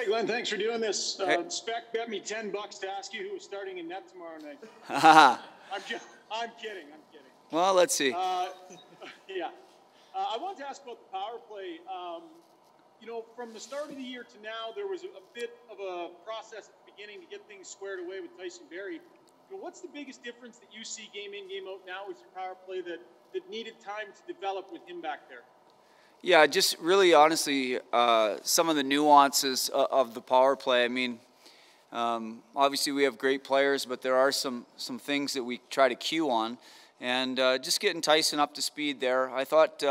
Hey, Glenn, thanks for doing this. Hey. Spec bet me $10 to ask you who is starting in net tomorrow night. I'm kidding. Well, let's see. Yeah. I want to ask about the power play. From the start of the year to now, there was a bit of a process at the beginning to get things squared away with Tyson Barrie. What's the biggest difference that you see game in, game out now with your power play that needed time to develop with him back there? Yeah, just really honestly, some of the nuances of the power play. I mean, obviously we have great players, but there are some things that we try to cue on. And just getting Tyson up to speed there. I thought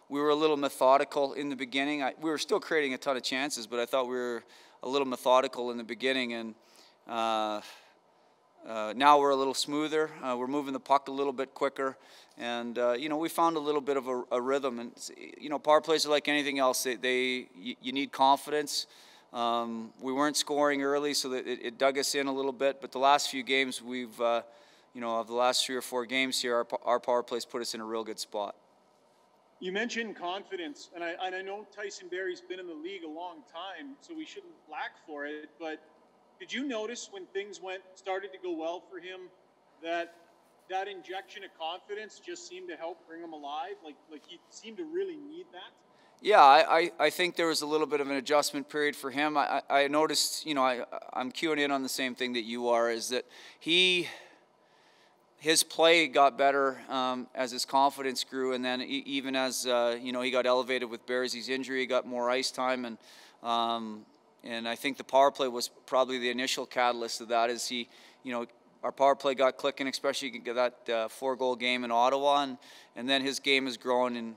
we were a little methodical in the beginning. We were still creating a ton of chances, but I thought we were a little methodical in the beginning. And now we're a little smoother. We're moving the puck a little bit quicker. And, we found a little bit of a rhythm. And, power plays are like anything else. You need confidence. We weren't scoring early, so that it dug us in a little bit. But the last few games, we've, of the last 3 or 4 games here, our power plays put us in a real good spot. You mentioned confidence, and I know Tyson Barrie's been in the league a long time, so we shouldn't lack for it. But did you notice when things started to go well for him that injection of confidence just seemed to help bring him alive? Like he seemed to really need that? Yeah, I think there was a little bit of an adjustment period for him. I noticed, I'm queuing in on the same thing that you are, is that his play got better as his confidence grew, and then even as he got elevated with Barrie's injury, he got more ice time, and I think the power play was probably the initial catalyst of that. Is our power play got clicking, especially that 4-goal game in Ottawa, and then his game has grown. And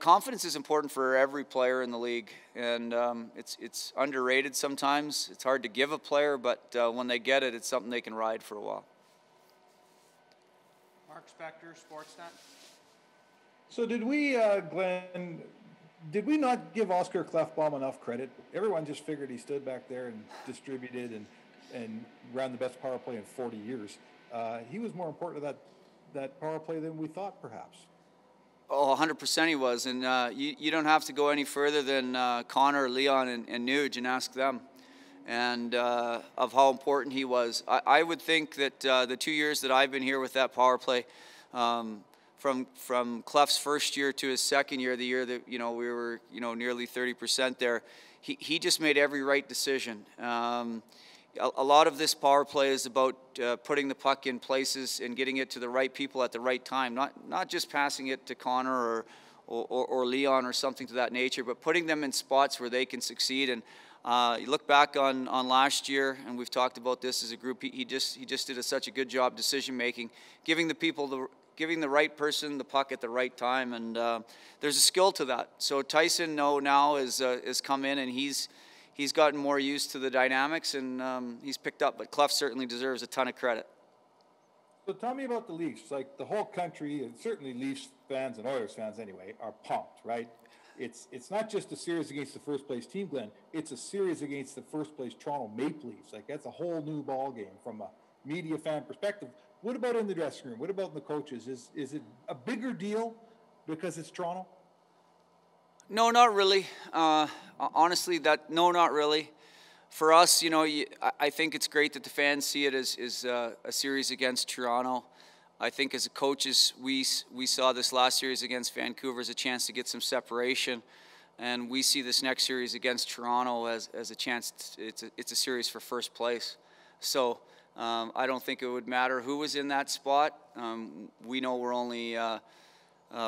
confidence is important for every player in the league, and it's underrated sometimes. It's hard to give a player, but when they get it, it's something they can ride for a while. Mark Spector, Sportsnet. So did we, Glenn, did we not give Oscar Klefbom enough credit? Everyone just figured he stood back there and distributed and ran the best power play in 40 years. He was more important to that power play than we thought, perhaps. Oh, 100% he was. And you don't have to go any further than Connor, Leon, and Nuge and ask them and of how important he was. I would think that the 2 years that I've been here with that power play, from Clef's first year to his second year, the year that we were nearly 30% there, he just made every right decision. A lot of this power play is about putting the puck in places and getting it to the right people at the right time. Not just passing it to Connor or Leon or something to that nature, but putting them in spots where they can succeed. And you look back on last year, and we've talked about this as a group. He just did such a good job decision making, giving the right person the puck at the right time, and there's a skill to that. So Tyson now has come in, and he's gotten more used to the dynamics, and he's picked up. But Clef certainly deserves a ton of credit. So tell me about the Leafs. Like the whole country, and certainly Leafs fans and Oilers fans anyway, are pumped, right? It's not just a series against the first place team, Glenn. It's a series against the first place Toronto Maple Leafs. Like that's a whole new ball game from a media fan perspective. What about in the dressing room? What about in the coaches? Is it a bigger deal because it's Toronto? No, not really. Honestly, no, not really. For us, I think it's great that the fans see it as a series against Toronto. I think as coaches, we saw this last series against Vancouver as a chance to get some separation, and we see this next series against Toronto as a chance. It's a series for first place. So I don't think it would matter who was in that spot. We know we're only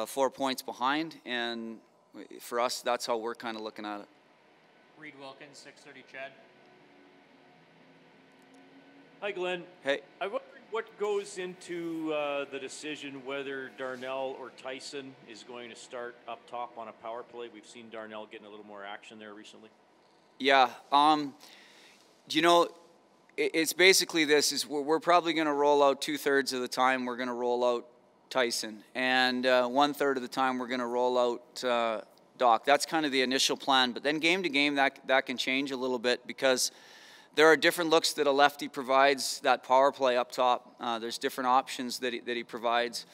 4 points behind, and for us, that's how we're kind of looking at it. Reed Wilkins, 630 Chad. Hi, Glenn. Hey. I wondered what goes into the decision whether Darnell or Tyson is going to start up top on a power play. We've seen Darnell getting a little more action there recently. Yeah. It's basically this, is we're probably going to roll out 2/3 of the time we're going to roll out Tyson, and 1/3 of the time we're going to roll out Doc. That's kind of the initial plan, but then game to game that can change a little bit because there are different looks that a lefty provides that power play up top. There's different options that he provides.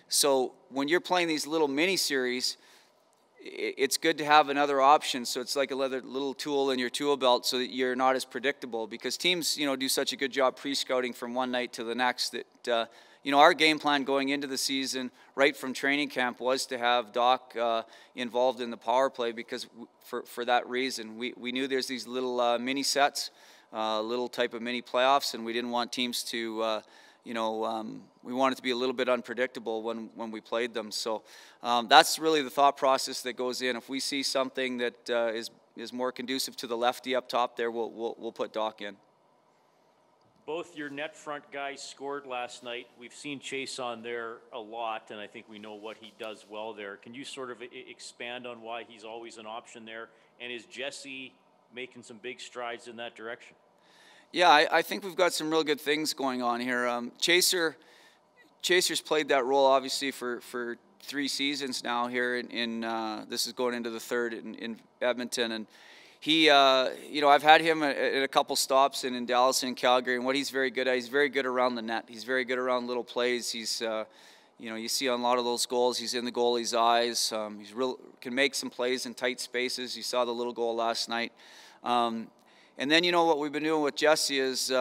So when you're playing these little mini series, it's good to have another option. So it's like another little tool in your tool belt so that you're not as predictable, because teams, do such a good job pre-scouting from one night to the next that, our game plan going into the season right from training camp was to have Doc involved in the power play, because for that reason. We knew there's these little mini sets, little type of mini playoffs, and we didn't want teams to, we wanted to be a little bit unpredictable when we played them. So that's really the thought process that goes in. If we see something that is more conducive to the lefty up top there, we'll put Doc in. Both your net front guys scored last night. We've seen Chase on there a lot, and I think we know what he does well there. Can you sort of expand on why he's always an option there? And is Jesse making some big strides in that direction? Yeah, I think we've got some real good things going on here. Chaser's played that role obviously for 3 seasons now here in this is going into the 3rd in Edmonton, and he, I've had him at a couple stops in Dallas and Calgary, and what he's very good at, he's very good around the net. He's very good around little plays. He's, you see on a lot of those goals, he's in the goalie's eyes. He's can make some plays in tight spaces. You saw the little goal last night. And then, what we've been doing with Jesse is,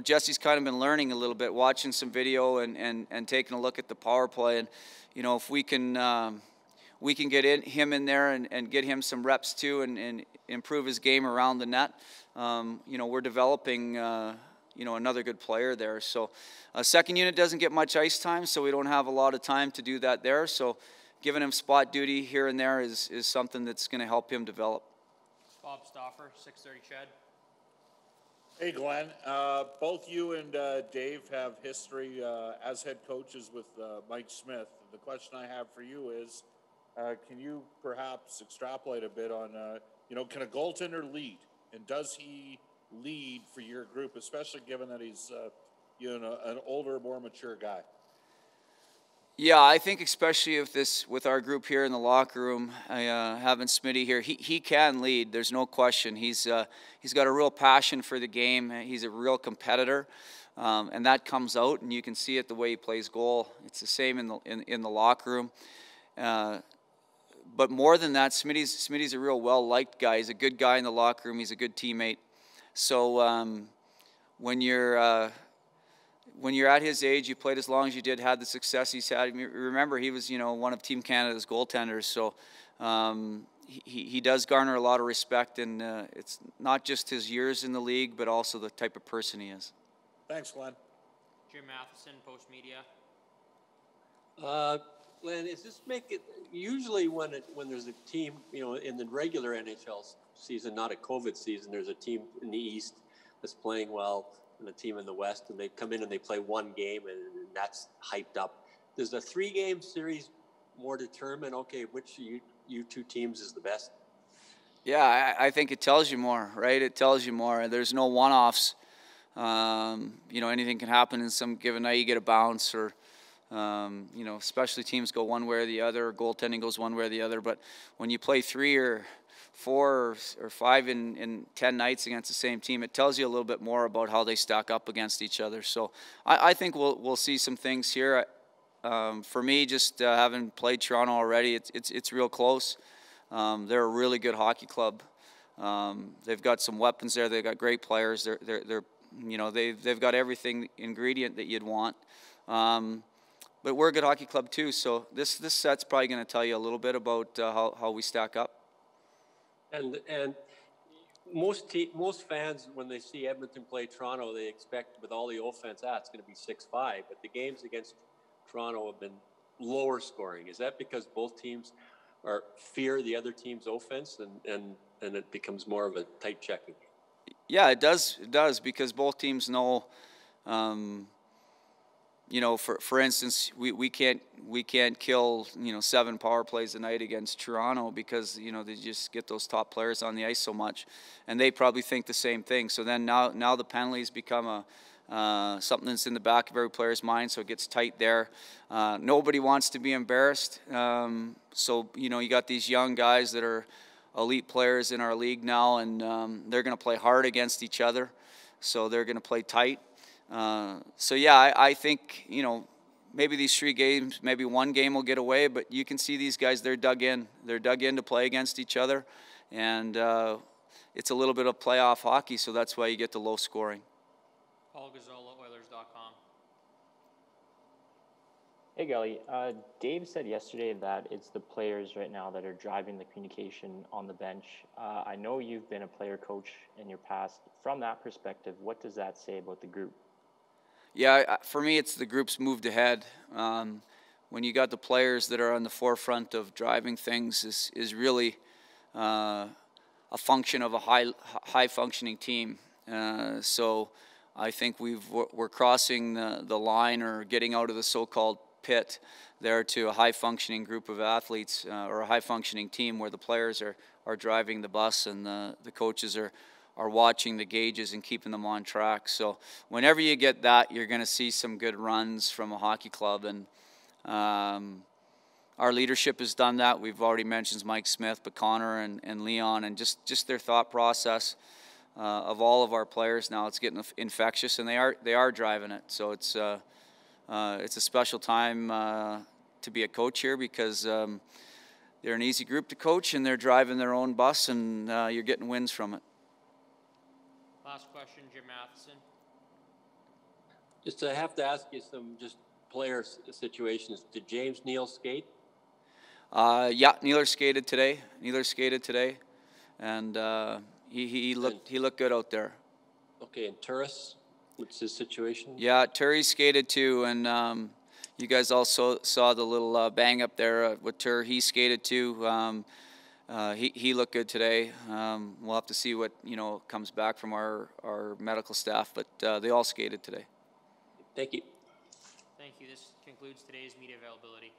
Jesse's kind of been learning a little bit, watching some video and taking a look at the power play. And, if we can get him in there and get him some reps too and improve his game around the net, we're developing, another good player there. So second unit doesn't get much ice time, so we don't have a lot of time to do that there. So giving him spot duty here and there is something that's going to help him develop. Bob Stauffer, 630 Chad. Hey, Glenn. Both you and Dave have history as head coaches with Mike Smith. The question I have for you is, can you perhaps extrapolate a bit on, can a goaltender lead? And does he lead for your group, especially given that he's, an older, more mature guy? Yeah, I think especially with our group here in the locker room, having Smitty here, he can lead. There's no question. He's got a real passion for the game. He's a real competitor, and that comes out, and you can see it the way he plays goal. It's the same in the locker room. But more than that, Smitty's a real well-liked guy. He's a good guy in the locker room. He's a good teammate. So when you're at his age, you played as long as you did, had the success he's had. Remember, he was, one of Team Canada's goaltenders. So he does garner a lot of respect, and it's not just his years in the league, but also the type of person he is. Thanks, Glenn. Jim Matheson, Post Media. Glenn, is this make it usually when there's a team, in the regular NHL season, not a COVID season, there's a team in the East that's playing well and a team in the West, and they come in and they play one game and that's hyped up. Does the 3-game series more determine, okay, which you 2 teams is the best? Yeah, I think it tells you more, right? It tells you more. There's no one-offs. Anything can happen in some given night. You get a bounce, or especially teams go one way or the other, or goaltending goes one way or the other. But when you play 3 or 4 or 5 in 10 nights against the same team, it tells you a little bit more about how they stack up against each other. So I think we'll see some things here. For me, just having played Toronto already, it's real close. They're a really good hockey club. They've got some weapons there. They've got great players. They've got everything ingredient that you'd want. But we're a good hockey club too. So this set's probably going to tell you a little bit about how we stack up. And most fans, when they see Edmonton play Toronto, they expect with all the offense, it's going to be 6-5. But the games against Toronto have been lower scoring. Is that because both teams fear the other team's offense, and it becomes more of a tight checking? Yeah, it does. It does, because both teams know. For instance, we can't kill 7 power plays a night against Toronto, because they just get those top players on the ice so much, and they probably think the same thing. So then now the penalties become something that's in the back of every player's mind, so it gets tight there. Nobody wants to be embarrassed. So you got these young guys that are elite players in our league now, and they're going to play hard against each other. So they're going to play tight. So yeah, I think maybe these 3 games, maybe 1 game will get away, but you can see these guys, they're dug in. They're dug in to play against each other, and it's a little bit of playoff hockey, so that's why you get the low scoring. Paul Gazzola, Oilers.com. Hey, Gully. Dave said yesterday that it's the players right now that are driving the communication on the bench. I know you've been a player coach in your past. From that perspective, what does that say about the group? Yeah, for me, it's the group's moved ahead. When you got the players that are on the forefront of driving things is really a function of a high functioning team. So I think we're crossing the line or getting out of the so-called pit there to a high functioning group of athletes or a high functioning team where the players are driving the bus and the coaches are watching the gauges and keeping them on track. So whenever you get that, you're going to see some good runs from a hockey club, and our leadership has done that. We've already mentioned Mike Smith, but Connor and Leon, and just their thought process of all of our players now. It's getting infectious, and they are driving it. So it's a special time to be a coach here because they're an easy group to coach, and they're driving their own bus, and you're getting wins from it. Last question, Jim Matheson. Just I have to ask you some just player situations. Did James Neal skate? Yeah, Neeler skated today, and he looked good out there. Okay, and Turris, what's his situation? Yeah, Terry skated too, and you guys also saw the little bang up there with Tur. He skated too. He looked good today. We'll have to see what comes back from our medical staff, but they all skated today. Thank you. Thank you. This concludes today's media availability.